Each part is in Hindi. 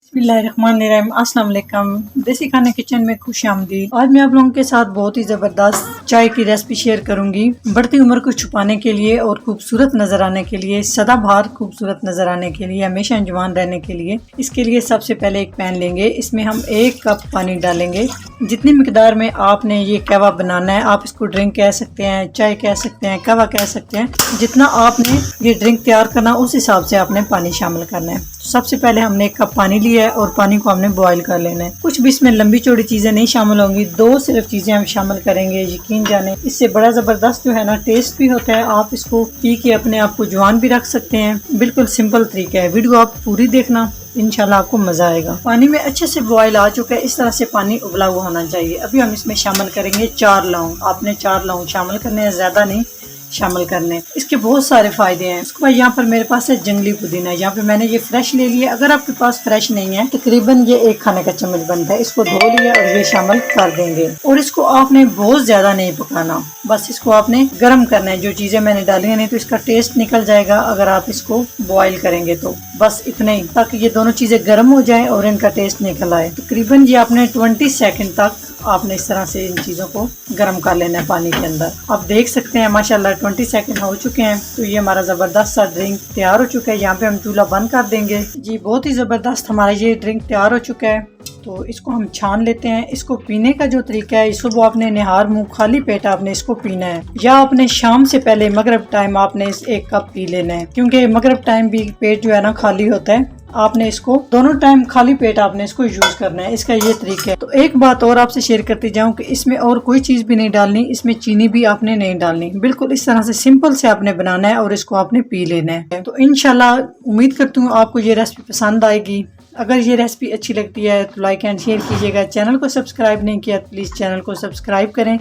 बिस्मिल्लाहिर्रहमानिर्रहीम, अस्सलाम वालेकुम। देसी खाने किचन में खुश आमदीद। आज मैं आप लोगों के साथ बहुत ही ज़बरदस्त चाय की रेसिपी शेयर करूंगी। बढ़ती उम्र को छुपाने के लिए और खूबसूरत नजर आने के लिए, सदाबहार खूबसूरत नजर आने के लिए, हमेशा जवान रहने के लिए, इसके लिए सबसे पहले एक पैन लेंगे। इसमें हम 1 कप पानी डालेंगे। जितनी मिकदार में आपने ये कहवा बनाना है, आप इसको ड्रिंक कह सकते हैं, चाय कह सकते हैं, कहवा कह सकते हैं, जितना आपने ये ड्रिंक तैयार करना उस हिसाब से आपने पानी शामिल करना है। सबसे पहले हमने 1 कप पानी लिया है और पानी को हमने बॉईल कर लेना है। कुछ भी इसमें लंबी चौड़ी चीजें नहीं शामिल होंगी, 2 सिर्फ चीजें हम शामिल करेंगे। यकीन जाने इससे बड़ा जबरदस्त जो है ना टेस्ट भी होता है। आप इसको पी के अपने आप को जवान भी रख सकते हैं। बिल्कुल सिंपल तरीका है। वीडियो आप पूरी देखना, इंशाल्लाह आपको मजा आएगा। पानी में अच्छे से बॉईल आ चुका है। इस तरह से पानी उबला हुआ होना चाहिए। अभी हम इसमें शामिल करेंगे 4 लौंग। आपने 4 लौंग शामिल करने हैं, ज्यादा नहीं शामिल करने। इसके बहुत सारे फायदे हैं। उसके बाद यहाँ पर मेरे पास है जंगली पुदीना। यहाँ पे मैंने ये फ्रेश ले लिया। अगर आपके पास फ्रेश नहीं है, तकरीबन ये 1 खाने का चम्मच बनता है। इसको धो लिया और ये शामिल कर देंगे। और इसको आपने बहुत ज्यादा नहीं पकाना, बस इसको आपने गर्म करना है। जो चीजें मैंने डाली है, नहीं तो इसका टेस्ट निकल जाएगा अगर आप इसको बॉईल करेंगे तो। बस इतना ही, ताकि ये दोनों चीजें गर्म हो जाए और इनका टेस्ट निकल आए। तकरीबन ये आपने 20 सेकंड तक आपने इस तरह से इन चीज़ों को गर्म कर लेना है पानी के अंदर। आप देख सकते हैं माशाल्लाह 20 सेकंड हो चुके हैं। तो ये हमारा ज़बरदस्त सा ड्रिंक तैयार हो चुका है। यहाँ पे हम चूल्हा बंद कर देंगे। जी बहुत ही ज़बरदस्त हमारा ये ड्रिंक तैयार हो चुका है। तो इसको हम छान लेते हैं। इसको पीने का जो तरीका है, सुबह आपने निहार मुंह खाली पेट आपने इसको पीना है, या आपने शाम से पहले मगरिब टाइम आपने इस 1 कप पी लेना है। क्योंकि मगरिब टाइम भी पेट जो है ना खाली होता है। आपने इसको दोनों टाइम खाली पेट आपने इसको यूज करना है। इसका ये तरीका है। तो एक बात और आपसे शेयर करती जाऊं कि इसमें और कोई चीज भी नहीं डालनी, इसमें चीनी भी आपने नहीं डालनी। बिल्कुल इस तरह से सिंपल से आपने बनाना है और इसको आपने पी लेना है। तो इंशाल्लाह उम्मीद करती हूँ आपको ये रेसिपी पसंद आएगी। अगर ये रेसिपी अच्छी लगती है तो लाइक एंड शेयर कीजिएगा। चैनल को सब्सक्राइब नहीं किया तो प्लीज़ चैनल को सब्सक्राइब करें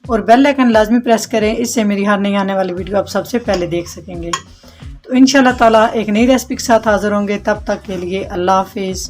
और बेल आइकन लाजमी प्रेस करें। इससे मेरी हर नई आने वाली वीडियो आप सबसे पहले देख सकेंगे। तो इंशाल्लाह ताला एक नई रेसिपी के साथ हाजिर होंगे। तब तक के लिए अल्लाह हाफिज़।